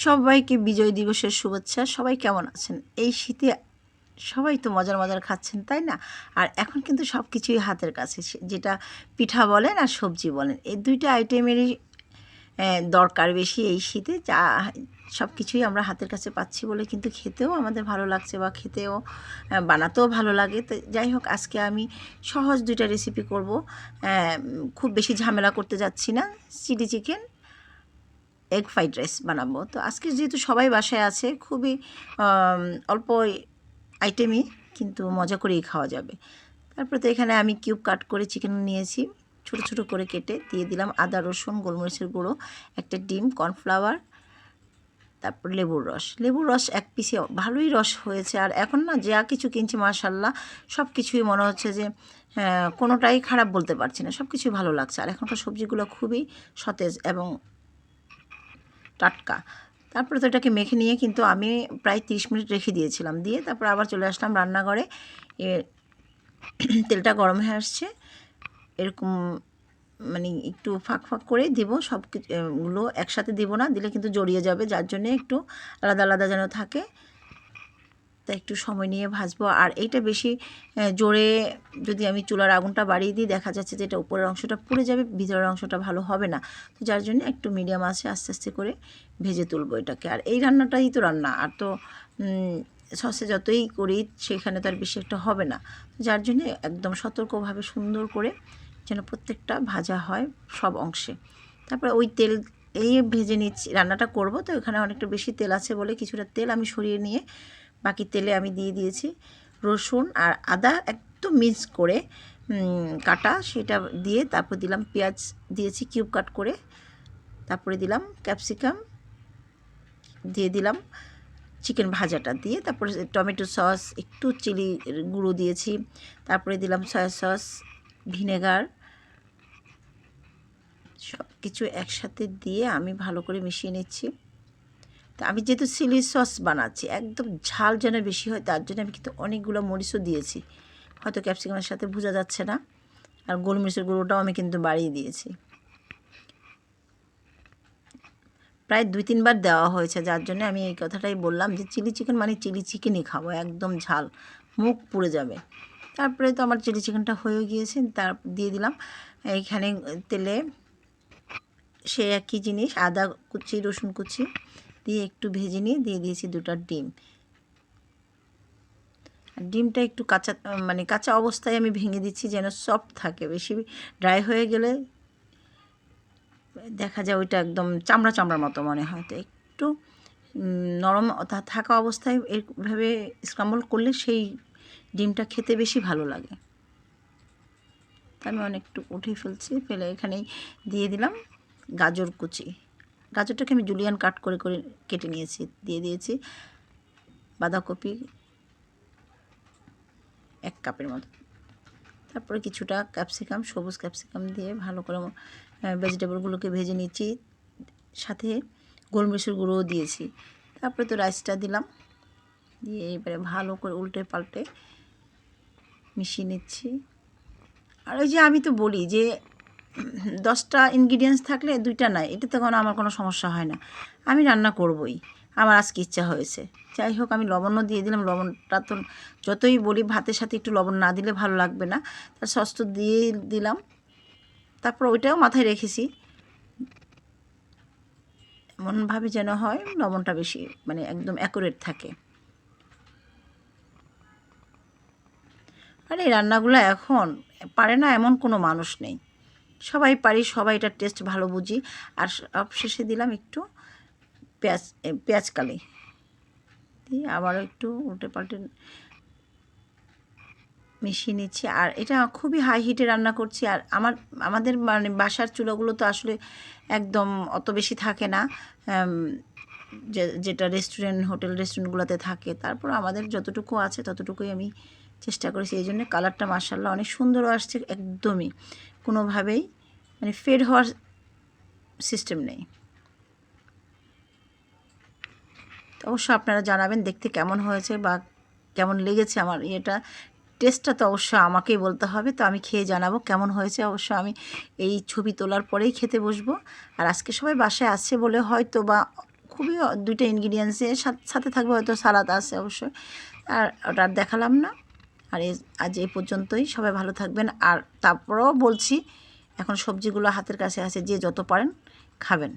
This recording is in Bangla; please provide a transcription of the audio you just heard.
সবাইকে বিজয় দিবসের শুভেচ্ছা। সবাই কেমন আছেন? এই শীতে সবাই তো মজার মজার খাচ্ছেন, তাই না? আর এখন কিন্তু সব কিছুই হাতের কাছে, যেটা পিঠা বলেন আর সবজি বলেন, এই দুইটা আইটেমেরই দরকার বেশি এই শীতে। যা সব কিছুই আমরা হাতের কাছে পাচ্ছি বলে কিন্তু খেতেও আমাদের ভালো লাগছে, বা খেতেও বানাতেও ভালো লাগে। তো যাই হোক, আজকে আমি সহজ দুইটা রেসিপি করব। খুব বেশি ঝামেলা করতে যাচ্ছি না। Chilli chicken, egg fried rice বানাবো। তো আজকে যেহেতু সবাই বাসায় আছে, খুবই অল্প আইটেমই, কিন্তু মজা করেই খাওয়া যাবে। তারপরে তো এখানে আমি কিউব কাট করে চিকেন নিয়েছি, ছোট ছোট করে কেটে দিয়ে দিলাম আদা, রসুন, গোলমরিচের গুঁড়ো, একটা ডিম, কর্নফ্লাওয়ার, তারপর লেবুর রস এক পিসে ভালোই রস হয়েছে। আর এখন না যা কিছু কিনছি মাশাল্লাহ, সব কিছুই মনে হচ্ছে যে কোনোটাই খারাপ বলতে পারছি না, সব কিছুই ভালো লাগছে। আর এখনকার সবজিগুলো খুবই সতেজ এবং টাটকা। তারপরে তো এটাকে মেখে নিয়ে কিন্তু আমি প্রায় 30 মিনিট রেখে দিয়েছিলাম। দিয়ে তারপর আবার চলে আসলাম রান্নাঘরে। তেলটা গরম হয়ে আসছে, এরকম মানে একটু ফাঁক ফাঁক করে দিব। সব গুলো একসাথে দিব না, দিলে কিন্তু জড়িয়ে যাবে, যার জন্যে একটু আলাদা আলাদা যেন থাকে। তা একটু সময় নিয়ে ভাজবো। আর এইটা বেশি জোরে যদি আমি চুলার আগুনটা বাড়িয়ে দিই, দেখা যাচ্ছে যে এটা উপরের অংশটা পুড়ে যাবে, ভিতরের অংশটা ভালো হবে না। তো যার জন্য একটু মিডিয়াম আছে আস্তে আস্তে করে ভেজে তুলবো এটাকে। আর এই রান্নাটাই তো রান্না, আর তো সসে যতই করি সেখানে তো আর বেশি একটা হবে না। যার জন্য একদম সতর্কভাবে সুন্দর করে যেন প্রত্যেকটা ভাজা হয় সব অংশে। তারপরে ওই তেল এই ভেজে নিচ্ছি, রান্নাটা করব তো এখানে অনেকটা বেশি তেল আছে বলে কিছুটা তেল আমি সরিয়ে নিয়ে বাকি তেলে আমি দিয়ে দিয়েছি রসুন আর আদা একদম মিক্স করে কাটা, সেটা দিয়ে তারপর দিলাম পেঁয়াজ, দিয়েছি কিউব কাট করে, তারপরে দিলাম ক্যাপসিকাম, দিয়ে দিলাম চিকেন ভাজাটা, দিয়ে তারপরে টমেটো সস, একটু চিলি গুঁড়ো দিয়েছি, তারপরে দিলাম সয়া সস, ভিনেগার, সব কিছু একসাথে দিয়ে আমি ভালো করে মিশিয়ে নিচ্ছি। তো আমি যেহেতু চিলি সস বানাচ্ছি, একদম ঝাল যেন বেশি হয়, তার জন্য আমি কিন্তু অনেকগুলো মরিচও দিয়েছি, হয়তো ক্যাপসিকামের সাথে বোঝা যাচ্ছে না। আর গোলমরিচের গুঁড়োটাও আমি কিন্তু বাড়িয়ে দিয়েছি, প্রায় 2-3 বার দেওয়া হয়েছে, যার জন্য আমি এই কথাটাই বললাম যে চিলি চিকেন মানে চিলি চিকেনই খাবো, একদম ঝাল, মুখ পুড়ে যাবে। তারপরে তো আমার চিলি চিকেনটা হয়ে গিয়েছে, তার দিয়ে দিলাম এইখানে তেলে সে একই জিনিস, আদা কুচি, রসুন কুচি দিয়ে একটু ভেজে নিয়ে দিয়ে দিয়েছি 2টা ডিম। ডিমটা একটু কাঁচা, মানে কাঁচা অবস্থায় আমি ভেঙে দিচ্ছি যেন সফট থাকে, বেশি ড্রাই হয়ে গেলে দেখা যায় ওইটা একদম চামড়া চামড়ার মতো মনে হয়। তো একটু নরম থাকা অবস্থায় এইভাবে স্ক্রাম্বল করলে সেই ডিমটা খেতে বেশি ভালো লাগে। তা আমি অনেকটু উঠে ফেলছি, ফেলে এখানেই দিয়ে দিলাম গাজর কুচি। গাজরটাকে আমি জুলিয়ান কাট করে করে কেটে নিয়েছি, দিয়ে দিয়েছি বাঁধাকপি 1 কাপের মতো, তারপরে কিছুটা ক্যাপসিকাম, সবুজ ক্যাপসিকাম দিয়ে ভালো করে ভেজিটেবলগুলোকে ভেজে নিচ্ছি, সাথে গোলমরিচের গুঁড়োও দিয়েছি। তারপরে তো রাইসটা দিলাম, দিয়ে এবারে ভালো করে উল্টে পাল্টে মিশিয়ে নিচ্ছি। আর ওই যে আমি তো বলি যে 10টা ইনগ্রিডিয়েন্টস থাকলে 2টা নাই, এটাতে আমার কোনো সমস্যা হয় না, আমি রান্না করবই, আমার আজকে ইচ্ছা হয়েছে। যাই হোক, আমি লবণও দিয়ে দিলাম। লবণটা তো যতই বলি ভাতের সাথে একটু লবণ না দিলে ভালো লাগবে না, তার সস তো দিয়ে দিলাম। তারপর ওইটাও মাথায় রেখেছি এমনভাবে যেন হয় লবণটা বেশি, মানে একদম অ্যাকুরেট থাকে। আর এই রান্নাগুলো এখন পারে না এমন কোনো মানুষ নেই, সবাই পারি, সবাই এটার টেস্ট ভালো বুঝি। আর সব শেষে দিলাম একটু পেঁয়াজ কালি দিয়ে আবারও একটু উল্টে পাল্টে মিশিয়ে নিচ্ছি। আর এটা খুবই হাই হিটে রান্না করছি। আর আমাদের মানে বাসার চুলাগুলো তো আসলে একদম অত বেশি থাকে না, যেটা হোটেল রেস্টুরেন্টগুলোতে থাকে। তারপর আমাদের যতটুকু আছে ততটুকুই আমি চেষ্টা করেছি, এই জন্য কালারটা মাশাআল্লাহ অনেক সুন্দরও আসছে, একদমই কোনোভাবেই মানে ফেড হওয়ার সিস্টেম নেই। অবশ্য আপনারা জানাবেন দেখতে কেমন হয়েছে বা কেমন লেগেছে আমার এটা। টেস্টটা তো অবশ্য আমাকেই বলতে হবে, তো আমি খেয়ে জানাবো কেমন হয়েছে। অবশ্য আমি এই ছবি তোলার পরেই খেতে বসবো। আর আজকে সবাই বাসায় আসছে বলে হয়তো বা খুবই দুইটা ইনগ্রিডিয়েন্টসের সাথে থাকবে হয়তো সালাদ আছে অবশ্যই, আর ওটা আর দেখালাম না। আর আজ এই পর্যন্তই, সবাই ভালো থাকবেন। আর তারপরেও বলছি, এখন সবজিগুলো হাতের কাছে আছে, যে যত পারেন খাবেন।